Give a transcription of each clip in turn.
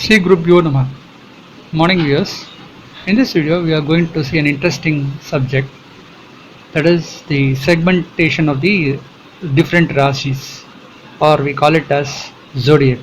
Shri Gurubhyo Namah. Morning viewers. In this video we are going to see an interesting subject, that is the segmentation of the different Rasis, or we call it as Zodiac.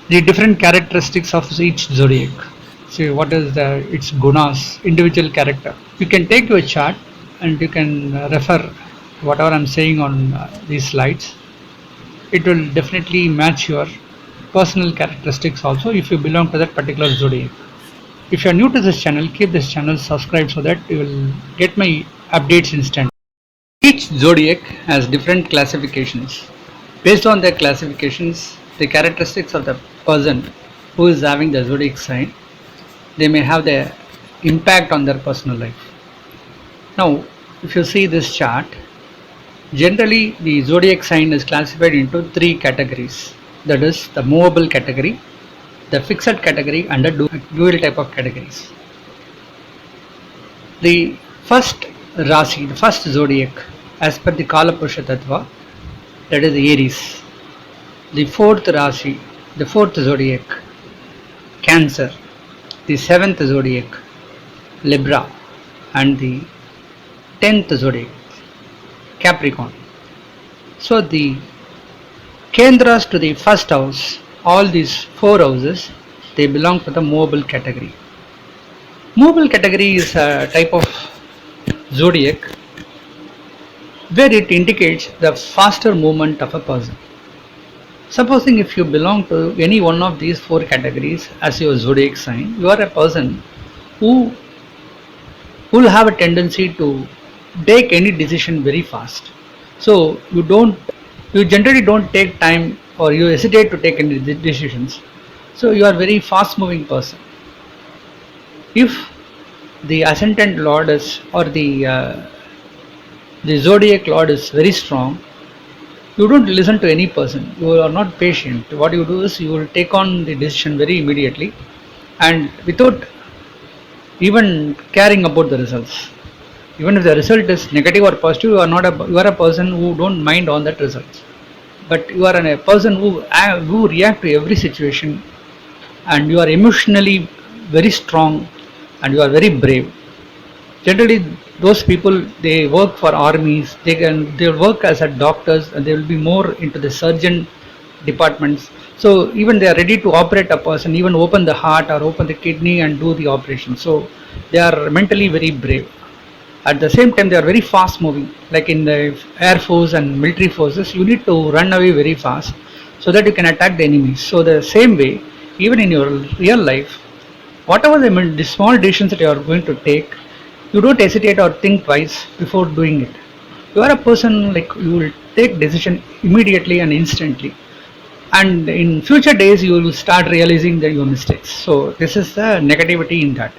The different characteristics of each Zodiac. See what is its gunas, individual character. You can take your chart and you can refer whatever I am saying on these slides. It will definitely match your personal characteristics also if you belong to that particular zodiac. If you are new to this channel, keep this channel subscribed so that you will get my updates instant. Each zodiac has different classifications. Based on their classifications, the characteristics of the person who is having the zodiac sign, they may have the impact on their personal life. Now, if you see this chart, generally the zodiac sign is classified into three categories. That is the movable category, the fixed category, and the dual type of categories. The first Rasi, the first zodiac, as per the Kalapurusha Tattva, that is Aries. The fourth Rasi, the fourth zodiac, Cancer. The seventh zodiac, Libra. And the 10th zodiac, Capricorn. So the Kendras to the first house, all these four houses, they belong to the movable category. Movable category is a type of zodiac where it indicates the faster movement of a person. Supposing if you belong to any one of these four categories as your zodiac sign, you are a person who will have a tendency to take any decision very fast. So you generally don't take time, or you hesitate to take any decisions. So you are very fast moving person. If the ascendant lord is, or the zodiac lord is very strong, you don't listen to any person. You are not patient. What you do is you will take on the decision very immediately and without even caring about the results. Even if the result is negative or positive, you are a person who don't mind on that results. But you are a person who react to every situation, and you are emotionally very strong, and you are very brave. Generally, those people, they work for armies. They work as a doctors, and they will be more into the surgeon departments. So even they are ready to operate a person, even open the heart or open the kidney and do the operation. So they are mentally very brave. At the same time, they are very fast moving. Like in the air force and military forces, you need to run away very fast so that you can attack the enemies. So the same way, even in your real life, whatever the small decisions that you are going to take, you don't hesitate or think twice before doing it. You are a person like you will take decision immediately and instantly, and in future days you will start realizing your mistakes. So this is the negativity in that.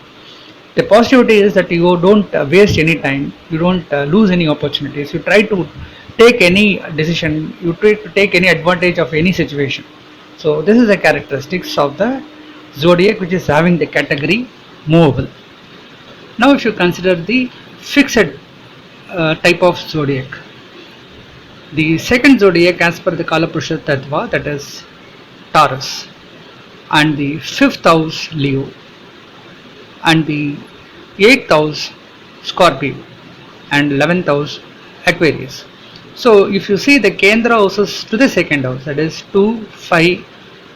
The positivity is that you don't waste any time, you don't lose any opportunities, you try to take any decision, you try to take any advantage of any situation. So this is the characteristics of the zodiac, which is having the category movable. Now if you consider the fixed type of zodiac, the second zodiac as per the Kalapurusha Tattva, that is Taurus, and the fifth house Leo, and the 8th house Scorpio, and 11th house Aquarius. So if you see the Kendra houses to the second house, that is 2, 5,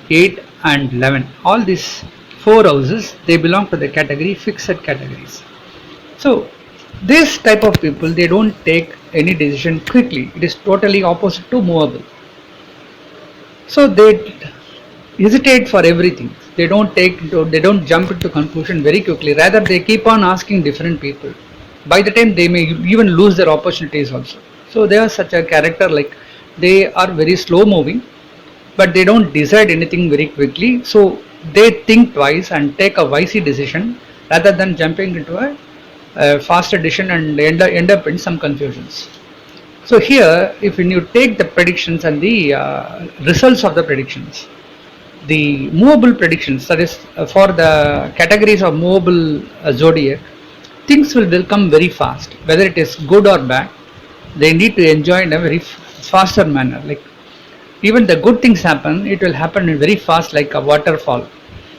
8 and 11, all these four houses, they belong to the category fixed categories. So this type of people, they don't take any decision quickly. It is totally opposite to movable. So they hesitate for everything. They don't jump into conclusion very quickly. Rather, they keep on asking different people. By the time, they may even lose their opportunities also. So they are such a character, like they are very slow moving, but they don't decide anything very quickly. So they think twice and take a wise decision rather than jumping into a faster decision and end up in some confusions. So here, if when you take the predictions and the results of the predictions, the movable predictions, that is for the categories of movable zodiac, things will come very fast. Whether it is good or bad, they need to enjoy in a very faster manner. Like even the good things happen, it will happen very fast, like a waterfall.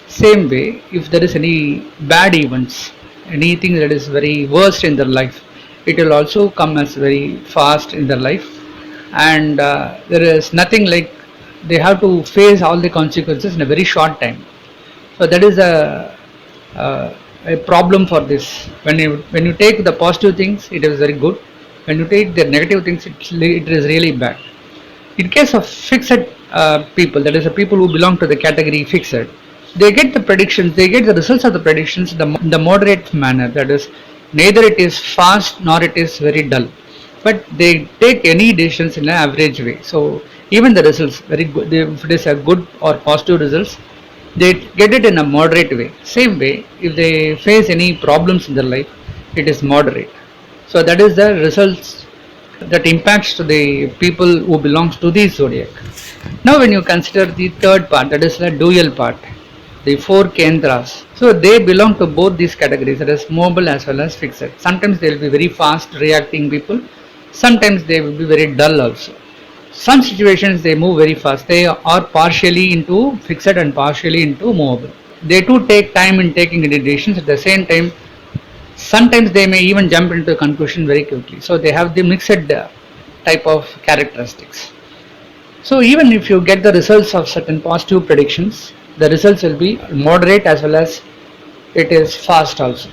Same way, if there is any bad events, anything that is very worst in their life, it will also come as very fast in their life, and there is nothing like they have to face all the consequences in a very short time. So that is a problem for this. When you take the positive things, it is very good. When you take the negative things, it is really bad. In case of fixed people, that is the people who belong to the category fixed, they get the predictions, they get the results of the predictions in the moderate manner. That is, neither it is fast nor it is very dull, but they take any decisions in an average way. So even the results very good. If it is a good or positive results, they get it in a moderate way. Same way, if they face any problems in their life, it is moderate. So that is the results that impacts to the people who belongs to the zodiac. Now when you consider the third part, that is the dual part, the four kendras. So they belong to both these categories, that is mobile as well as fixed. Sometimes they will be very fast reacting people, sometimes they will be very dull also. Some situations they move very fast, they are partially into fixed and partially into movable. They too take time in taking any decisions. At the same time, sometimes they may even jump into a conclusion very quickly. So they have the mixed type of characteristics. So even if you get the results of certain positive predictions, the results will be moderate as well as it is fast also.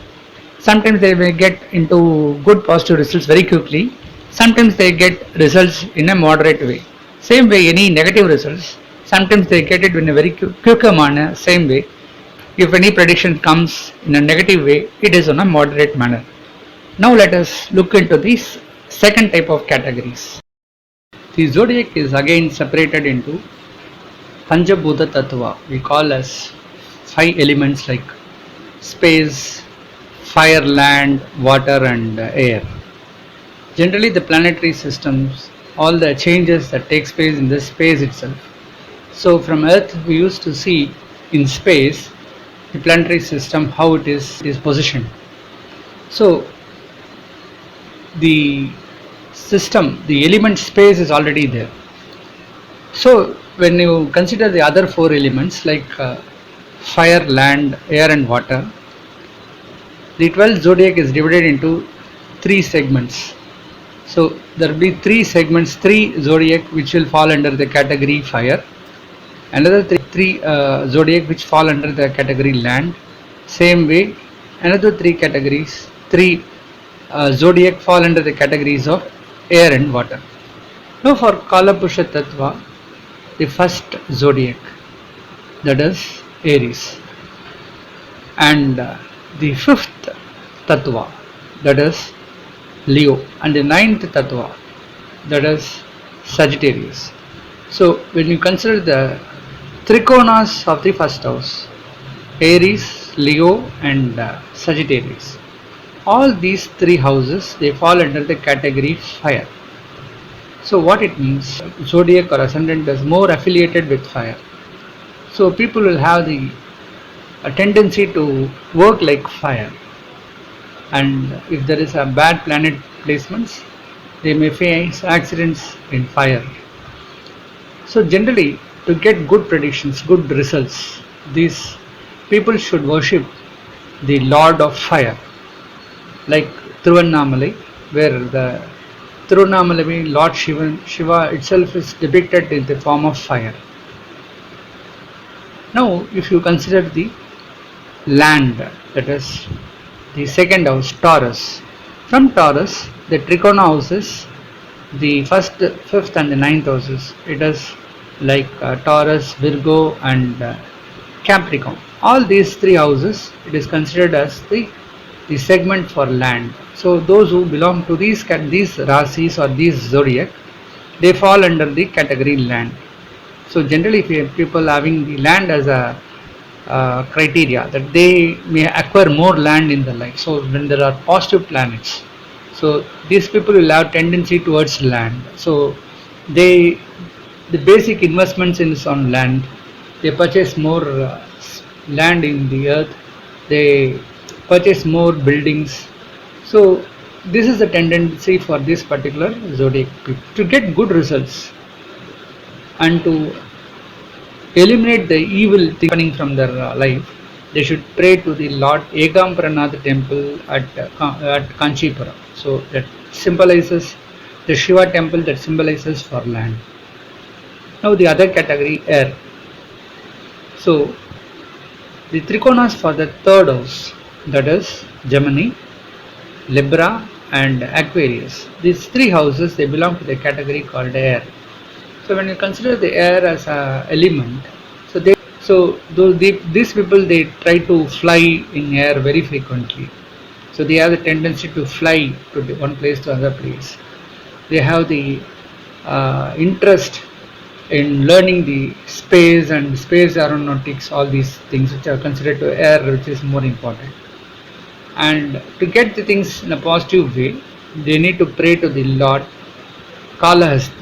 Sometimes they may get into good positive results very quickly. Sometimes they get results in a moderate way. Same way, any negative results, sometimes they get it in a very quicker manner. Same way, if any prediction comes in a negative way, it is on a moderate manner. Now let us look into these second type of categories. The zodiac is again separated into Panchabhuta Tattva, we call as five elements like space, fire, land, water and air. Generally the planetary systems, all the changes that takes place in the space itself. So from Earth we used to see in space the planetary system, how it is positioned. So the system, the element space is already there. So when you consider the other four elements like fire, land, air and water, the 12th zodiac is divided into three segments. So there will be three segments, three zodiac which will fall under the category fire, another three zodiac which fall under the category land. Same way, another three categories, three zodiac fall under the categories of air and water. Now for Kalapusha Tattva, the first zodiac, that is Aries, and the fifth Tattva, that is Leo, and the ninth Tattva, that is Sagittarius. So when you consider the Trikonas of the first house, Aries, Leo and Sagittarius, all these three houses, they fall under the category fire. So what it means, zodiac or ascendant is more affiliated with fire. So people will have a tendency to work like fire, and if there is a bad planet placements, they may face accidents in fire. So generally, to get good predictions, good results, these people should worship the Lord of Fire, like Thiruvannamalai, where the Thiruvannamalai Lord Shiva itself is depicted in the form of fire. Now, if you consider the land, that is the second house, Taurus. From Taurus, the Trikona houses, the first, fifth and the ninth houses, it is like Taurus, Virgo and Capricorn. All these three houses, it is considered as the segment for land. So those who belong to these rasis or these zodiac, they fall under the category land. So generally, if people having the land as a criteria, that they may acquire more land in their life. So when there are positive planets, so these people will have tendency towards land. So the basic investments is on land. They purchase more land in the earth. They purchase more buildings. So this is the tendency for this particular zodiac people to get good results and to eliminate the evil thing happening from their life, they should pray to the Lord Egampranath temple at Kanchipura. So that symbolizes the Shiva temple that symbolizes for land. Now the other category, air. So the trikonas for the third house, that is Gemini, Libra and Aquarius. These three houses, they belong to the category called air. So when you consider the air as a element, these people, they try to fly in air very frequently. So they have the tendency to fly to one place to another place. They have the interest in learning the space and space aeronautics, all these things which are considered to air, which is more important. And to get the things in a positive way, they need to pray to the Lord Kalahasti.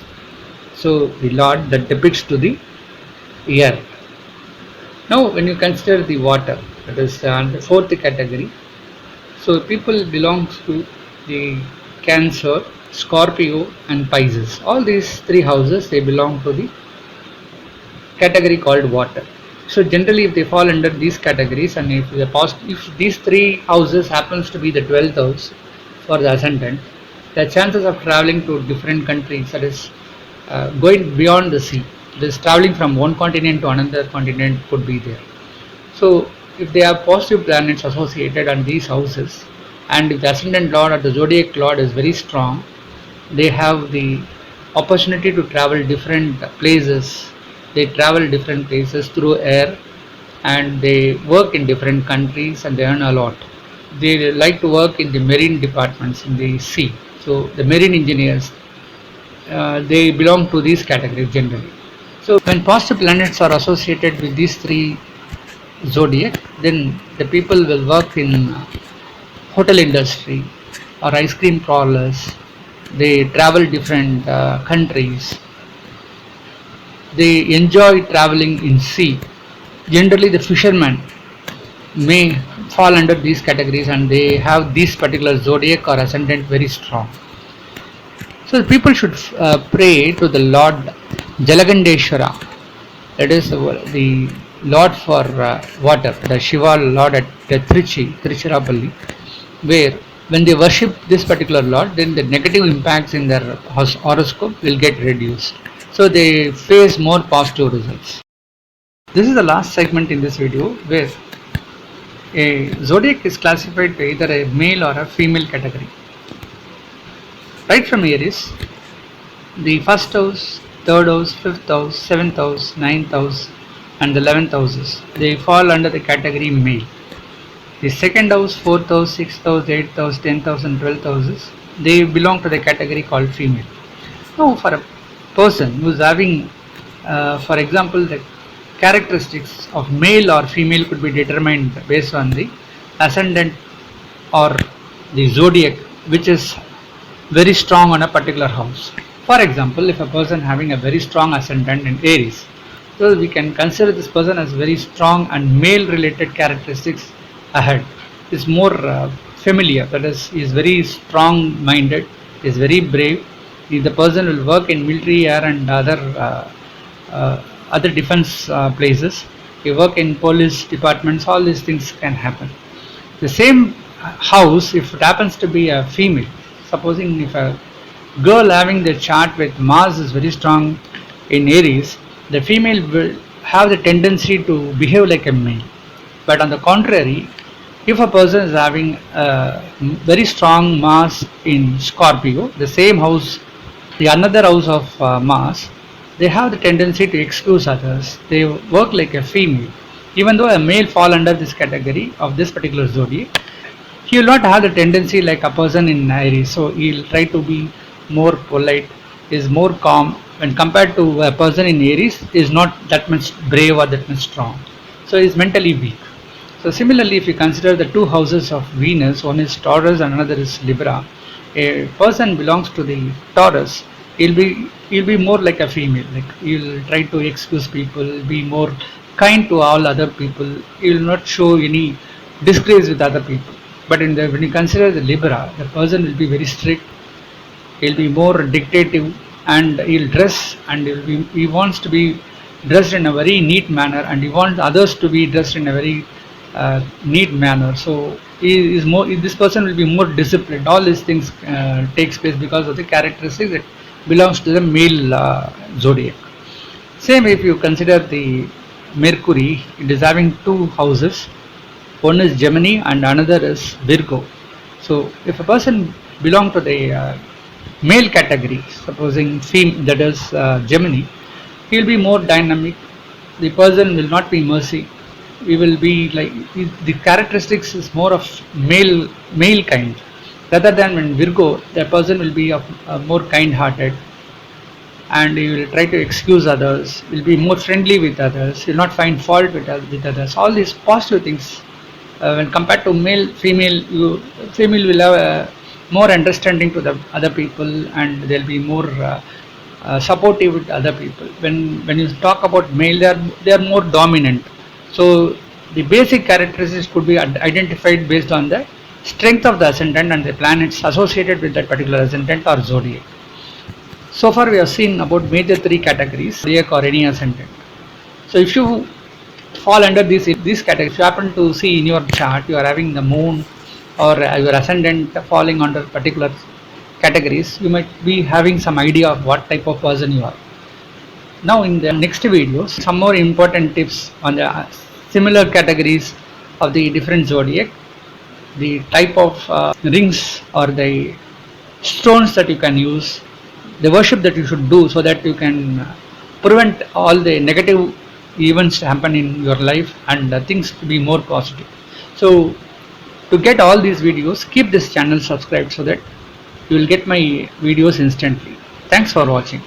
So the Lord that depicts to the air. Now when you consider the water, that is the fourth category. So people belongs to the Cancer, Scorpio and Pisces. All these three houses, they belong to the category called water. So generally if they fall under these categories, and if these three houses happens to be the 12th house for the ascendant, the chances of traveling to different countries, that is going beyond the sea, this traveling from one continent to another continent, could be there. So if they have positive planets associated on these houses, and if the ascendant lord or the zodiac lord is very strong, they have the opportunity to travel different places. They travel different places through air, and they work in different countries and they earn a lot. They like to work in the marine departments in the sea. So the marine engineers, they belong to these categories generally. So when positive planets are associated with these three zodiac, then the people will work in hotel industry or ice cream parlors. They travel different countries. They enjoy traveling in sea. Generally the fishermen may fall under these categories, and they have this particular zodiac or ascendant very strong. So the people should pray to the Lord Jalagandeshwara, that is the Lord for water, the Shiva Lord at Tiruchirappalli, where when they worship this particular Lord, then the negative impacts in their horoscope will get reduced. So they face more positive results. This is the last segment in this video, where a zodiac is classified to either a male or a female category. Right from Aries, the first house, third house, fifth house, seventh house, ninth house and the 11th houses, they fall under the category male. The second house, fourth house, sixth house, eighth house, 10th house and 12th houses, they belong to the category called female. Now for a person who is having, for example, the characteristics of male or female could be determined based on the ascendant or the zodiac, which is very strong on a particular house. For example, if a person having a very strong ascendant in Aries, so we can consider this person as very strong and male related characteristics ahead. Is more familiar, that is very strong minded, is very brave. The person will work in military, air and other defense places. He work in police departments. All these things can happen. The same house, if it happens to be a female, supposing if a girl having the chart with Mars is very strong in Aries, the female will have the tendency to behave like a male. But on the contrary, if a person is having a very strong Mars in Scorpio, the same house, the another house of Mars, they have the tendency to excuse others. They work like a female. Even though a male fall under this category of this particular zodiac, he will not have the tendency like a person in Aries. So he will try to be more polite, is more calm when compared to a person in Aries, is not that much brave or that much strong. So he is mentally weak. So similarly, if you consider the two houses of Venus, one is Taurus and another is Libra, a person belongs to the Taurus, he'll be more like a female. Like he'll try to excuse people, be more kind to all other people. He will not show any disgrace with other people. But when you consider the Libra, the person will be very strict. He'll be more dictative, and he'll dress, and he wants to be dressed in a very neat manner, and you want others to be dressed in a very neat manner. So he is more. This person will be more disciplined. All these things takes place because of the characteristics that belongs to the male zodiac. Same if you consider the Mercury, it is having two houses. One is Gemini and another is Virgo. So if a person belong to the male category, supposing that is Gemini, he will be more dynamic. The person will not be mercy. He will be like the characteristics is more of male kind, rather than when Virgo, the person will be of more kind-hearted, and he will try to excuse others, will be more friendly with others, will not find fault with others. All these positive things, when compared to female will have more understanding to the other people, and they'll be more supportive with other people. When you talk about male, they are more dominant. So the basic characteristics could be identified based on the strength of the ascendant and the planets associated with that particular ascendant or zodiac. So far we have seen about major three categories, zodiac or any ascendant. So if you fall under these categories, if you happen to see in your chart you are having the moon or your ascendant falling under particular categories, you might be having some idea of what type of person you are. Now in the next videos, some more important tips on the similar categories of the different zodiac, the type of rings or the stones that you can use, the worship that you should do so that you can prevent all the negative events to happen in your life and things to be more positive. So to get all these videos, keep this channel subscribed so that you will get my videos instantly. Thanks for watching.